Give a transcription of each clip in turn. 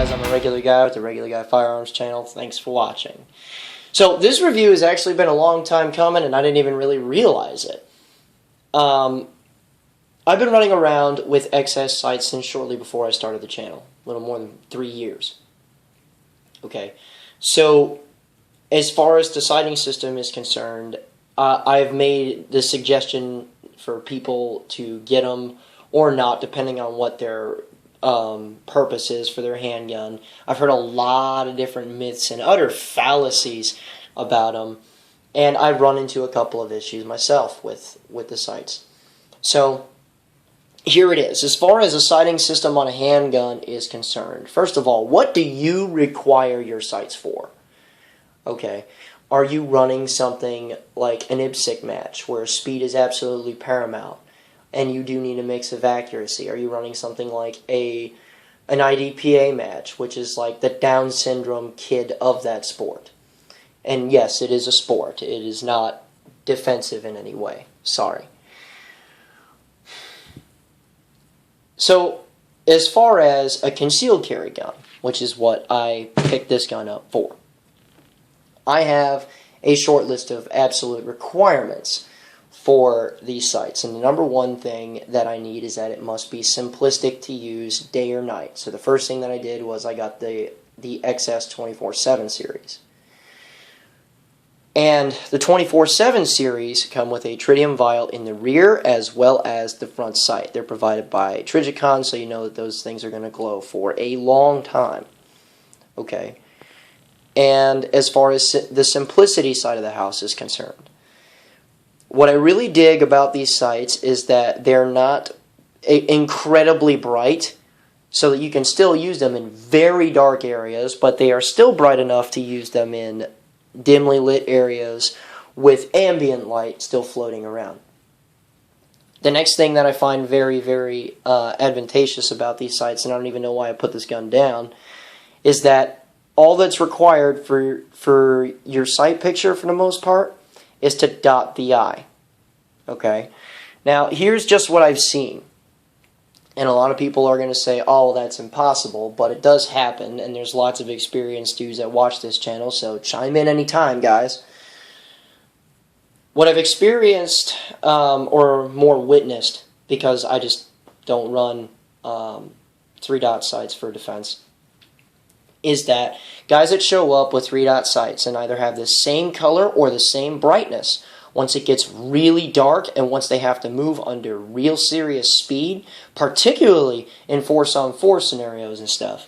guys, I'm a regular guy with the Regular Guy Firearms channel. Thanks for watching. So this review has actually been a long time coming and I didn't even really realize it. I've been running around with XS sights since shortly before I started the channel. A little more than 3 years. Okay, so as far as the sighting system is concerned, I've made the suggestion for people to get them or not, depending on what their purpose is for their handgun. I've heard a lot of different myths and utter fallacies about them, and I've run into a couple of issues myself with the sights. So here it is. As far as a sighting system on a handgun is concerned, first of all, what do you require your sights for? Okay, are you running something like an IPSC match where speed is absolutely paramount and you do need a mix of accuracy? Are you running something like an IDPA match, which is like the Down syndrome kid of that sport? And yes, it is a sport. It is not defensive in any way. Sorry. So, as far as a concealed carry gun, which is what I picked this gun up for, I have a short list of absolute requirements for these sights. And the number one thing that I need is that it must be simplistic to use day or night. So the first thing that I did was I got the XS 24/7 series. And the 24/7 series come with a tritium vial in the rear as well as the front sight. They're provided by Trijicon, so you know that those things are going to glow for a long time. Okay. And as far as the simplicity side of the house is concerned, what I really dig about these sights is that they're not incredibly bright, so that you can still use them in very dark areas, but they are still bright enough to use them in dimly lit areas with ambient light still floating around. The next thing that I find very, very advantageous about these sights, and I don't even know why I put this gun down, is that all that's required for your sight picture, for the most part, is to dot the eye. Okay? Now, here's just what I've seen. And a lot of people are going to say, oh, that's impossible, but it does happen, and there's lots of experienced dudes that watch this channel, so chime in anytime, guys. What I've experienced, or more witnessed, because I just don't run 3-dot sights for defense, is that guys that show up with 3-dot sights and either have the same color or the same brightness, once it gets really dark and once they have to move under real serious speed, particularly in force-on-4 scenarios and stuff,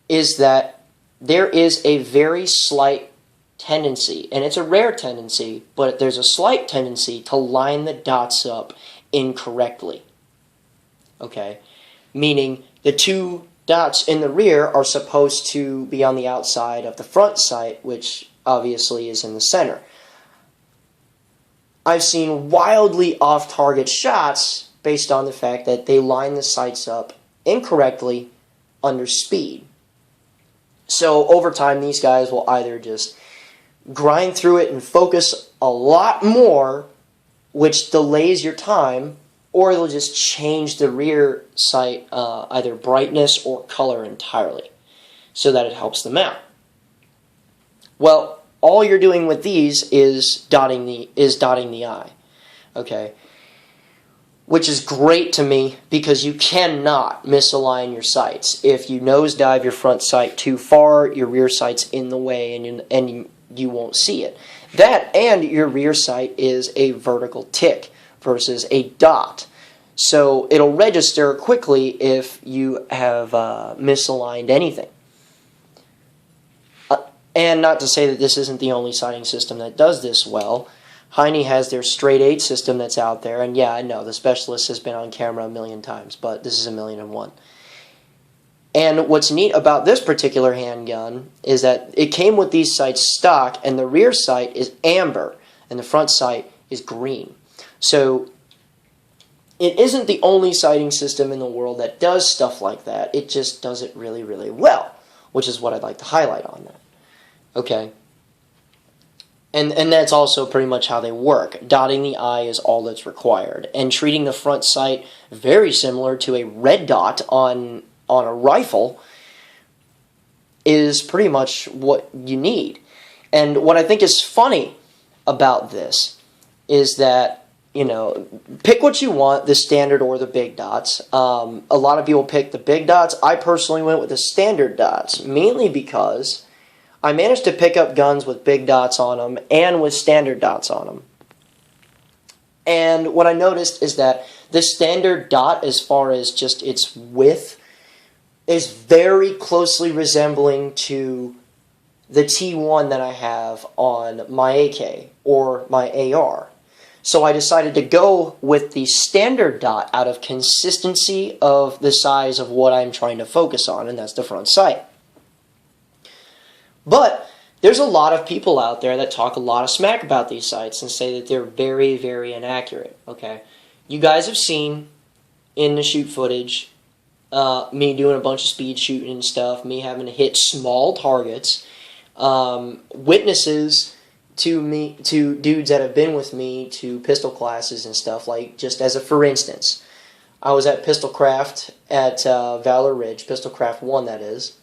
is that there is a very slight tendency, and it's a rare tendency, but there's a slight tendency to line the dots up incorrectly. Okay? Meaning the two dots in the rear are supposed to be on the outside of the front sight, which obviously is in the center. I've seen wildly off-target shots based on the fact that they line the sights up incorrectly under speed. So over time, these guys will either just grind through it and focus a lot more, which delays your time, or they'll just change the rear sight either brightness or color entirely so that it helps them out. Well, all you're doing with these is dotting the eye, okay? Which is great to me because you cannot misalign your sights. If you nosedive your front sight too far, your rear sight's in the way and you won't see it. That and your rear sight is a vertical tick versus a dot. So it'll register quickly if you have misaligned anything. And not to say that this isn't the only sighting system that does this well. Heine has their straight 8 system that's out there, and yeah, I know, the Specialist has been on camera a million times, but this is 1,000,001. And what's neat about this particular handgun is that it came with these sights stock, and the rear sight is amber, and the front sight is green. So it isn't the only sighting system in the world that does stuff like that. It just does it really, really well, which is what I'd like to highlight on that. Okay, and that's also pretty much how they work. Dotting the eye is all that's required, and treating the front sight very similar to a red dot on a rifle is pretty much what you need. And what I think is funny about this is that, you know, pick what you want, the standard or the big dots. A lot of people pick the big dots. I personally went with the standard dots, mainly because I managed to pick up guns with big dots on them and with standard dots on them. And what I noticed is that the standard dot, as far as just its width, is very closely resembling to the T1 that I have on my AK or my AR. So I decided to go with the standard dot out of consistency of the size of what I'm trying to focus on, and that's the front sight. But there's a lot of people out there that talk a lot of smack about these sights and say that they're very, very inaccurate. Okay, you guys have seen in the shoot footage me doing a bunch of speed shooting and stuff, me having to hit small targets. Witnesses to dudes that have been with me to pistol classes and stuff, like just as a for instance, I was at Pistolcraft at Valor Ridge, Pistolcraft 1 that is,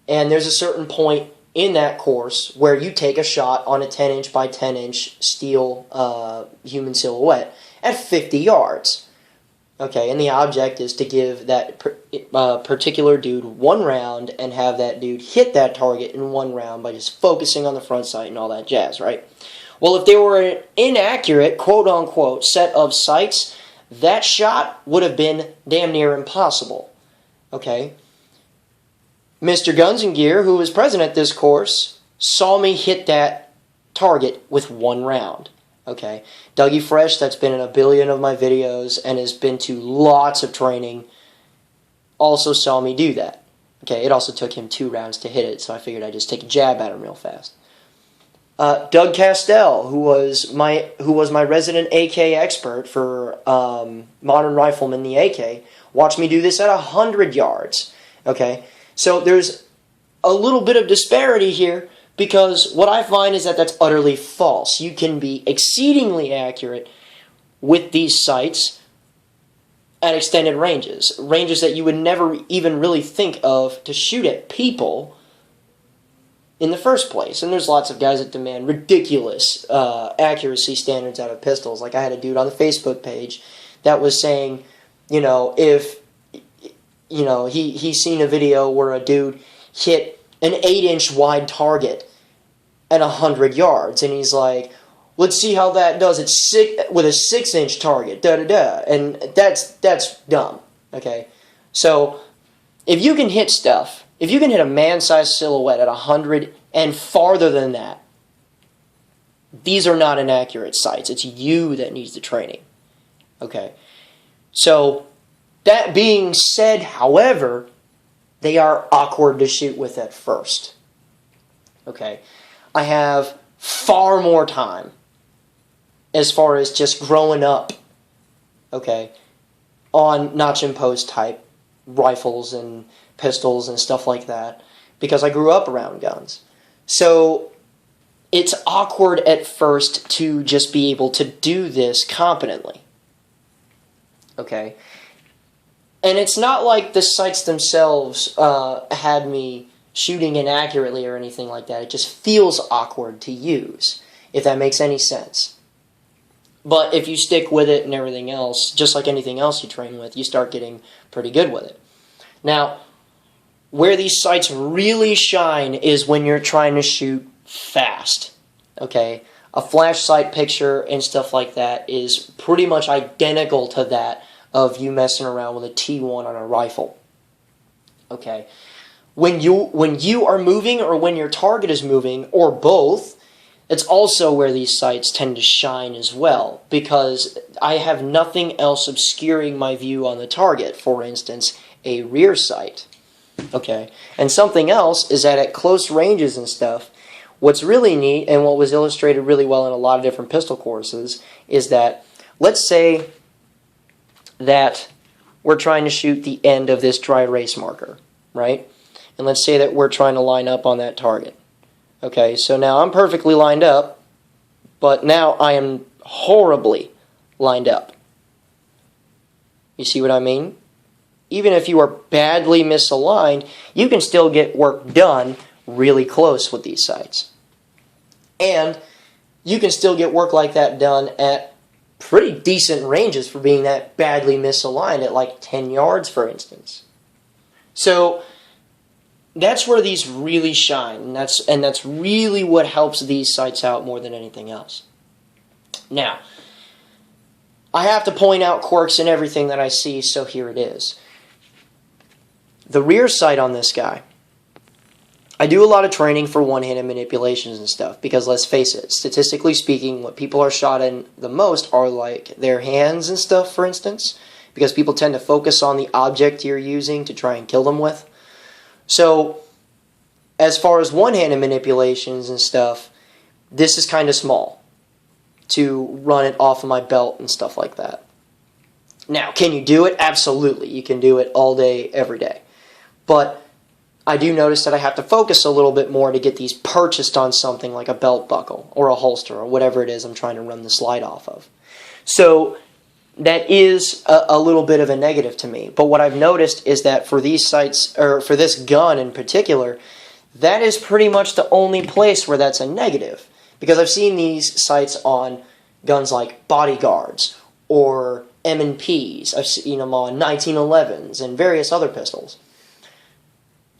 and there's a certain point in that course where you take a shot on a 10-inch by 10-inch steel human silhouette at 50 yards. Okay, and the object is to give that particular dude one round and have that dude hit that target in one round by just focusing on the front sight and all that jazz, right? Well, if there were an inaccurate, quote-unquote, set of sights, that shot would have been damn near impossible. Okay? Mr. Guns and Gear, who was present at this course, saw me hit that target with one round. Okay, Dougie Fresh, that's been in a billion of my videos and has been to lots of training, also saw me do that. Okay, it also took him 2 rounds to hit it, so I figured I'd just take a jab at him real fast. Doug Castell, who was my resident AK expert for Modern Rifleman, the AK, watched me do this at 100 yards. Okay, so there's a little bit of disparity here, because what I find is that that's utterly false. You can be exceedingly accurate with these sights at extended ranges. Ranges that you would never even really think of to shoot at people in the first place. And there's lots of guys that demand ridiculous accuracy standards out of pistols. Like I had a dude on the Facebook page that was saying, you know, if, you know, he's seen a video where a dude hit an 8-inch wide target at 100 yards, and he's like, let's see how that does with a 6-inch target, da-da-da, and that's dumb, okay? So, if you can hit stuff, if you can hit a man-sized silhouette at 100 and farther than that, these are not inaccurate sights. It's you that needs the training, okay? So, that being said, however, they are awkward to shoot with at first. Okay, I have far more time as far as just growing up, okay, on notch and post type rifles and pistols and stuff like that, because I grew up around guns. So it's awkward at first to just be able to do this competently. Okay. And it's not like the sights themselves had me shooting inaccurately or anything like that. It just feels awkward to use, if that makes any sense. But if you stick with it and everything else, just like anything else you train with, you start getting pretty good with it. Now, where these sights really shine is when you're trying to shoot fast. Okay? A flash sight picture and stuff like that is pretty much identical to that of you messing around with a T1 on a rifle. Okay. When you are moving or when your target is moving, or both, it's also where these sights tend to shine as well, because I have nothing else obscuring my view on the target. For instance, a rear sight. Okay. And something else is that at close ranges and stuff, what's really neat and what was illustrated really well in a lot of different pistol courses is that, let's say that we're trying to shoot the end of this dry erase marker, right? And let's say that we're trying to line up on that target. Okay, so now I'm perfectly lined up, but now I am horribly lined up. You see what I mean? even if you are badly misaligned, you can still get work done really close with these sights. And you can still get work like that done at pretty decent ranges for being that badly misaligned at like 10 yards, for instance. So that's where these really shine, and that's really what helps these sights out more than anything else. Now, I have to point out quirks in everything that I see, so here it is. The rear sight on this guy. I do a lot of training for one-handed manipulations and stuff, because let's face it, statistically speaking, what people are shot in the most are like their hands and stuff, for instance, because people tend to focus on the object you're using to try and kill them with. So, as far as one-handed manipulations and stuff, this is kind of small to run it off of my belt and stuff like that. Now, can you do it? Absolutely. You can do it all day, every day. But I do notice that I have to focus a little bit more to get these purchased on something like a belt buckle or a holster or whatever it is I'm trying to run the slide off of. So that is a little bit of a negative to me. But what I've noticed is that for these sights, or for this gun in particular, that is pretty much the only place where that's a negative. Because I've seen these sights on guns like bodyguards or M&Ps. I've seen them on 1911s and various other pistols,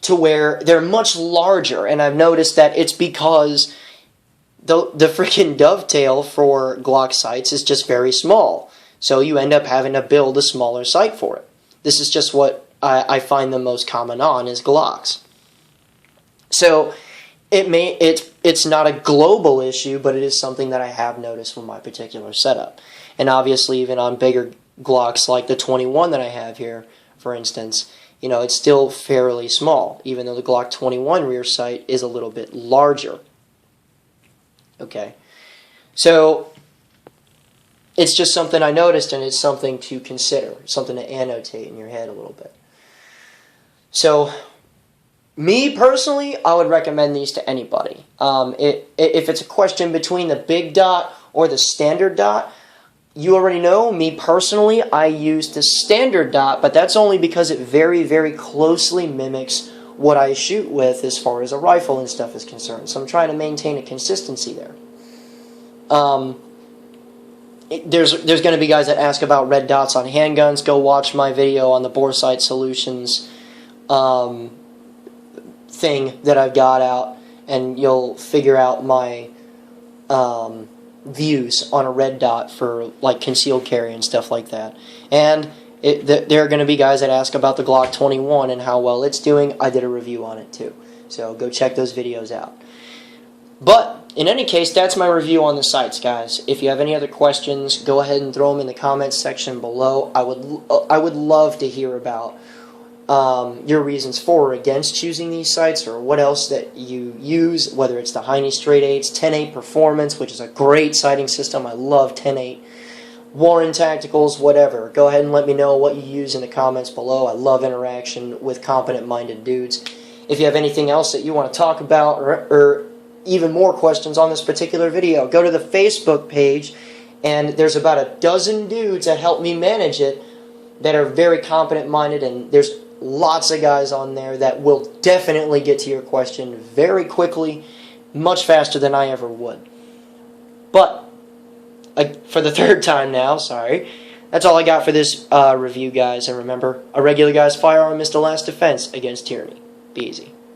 to where they're much larger, and I've noticed that it's because the freaking dovetail for Glock sights is just very small. So you end up having to build a smaller sight for it. This is just what I find the most common on is Glocks. So it's not a global issue, but it is something that I have noticed with my particular setup. And obviously even on bigger Glocks like the 21 that I have here, for instance, you know, it's still fairly small, even though the Glock 21 rear sight is a little bit larger. Okay. So it's just something I noticed, and it's something to consider, something to annotate in your head a little bit. So, me personally, I would recommend these to anybody. If it's a question between the big dot or the standard dot, you already know, me personally, I use the standard dot, but that's only because it very, very closely mimics what I shoot with as far as a rifle and stuff is concerned. So I'm trying to maintain a consistency there. There's going to be guys that ask about red dots on handguns. Go watch my video on the bore sight solutions thing that I've got out, and you'll figure out my views on a red dot for like concealed carry and stuff like that. And there are going to be guys that ask about the Glock 21 and how well it's doing. I did a review on it too, so go check those videos out. But in any case, that's my review on the sights, guys. If you have any other questions, go ahead and throw them in the comments section below. I would love to hear about your reasons for or against choosing these sights, or what else that you use, whether it's the Heine Straight 8s, 10-8 Performance, which is a great sighting system. I love 10-8. Warren Tacticals, whatever. Go ahead and let me know what you use in the comments below. I love interaction with competent-minded dudes. If you have anything else that you want to talk about, or even more questions on this particular video, go to the Facebook page, and there's about a dozen dudes that help me manage it that are very competent-minded, and there's lots of guys on there that will definitely get to your question very quickly, much faster than I ever would. But, for the third time now, sorry, that's all I got for this review, guys. And remember, a regular guy's firearm is the last defense against tyranny. Be easy.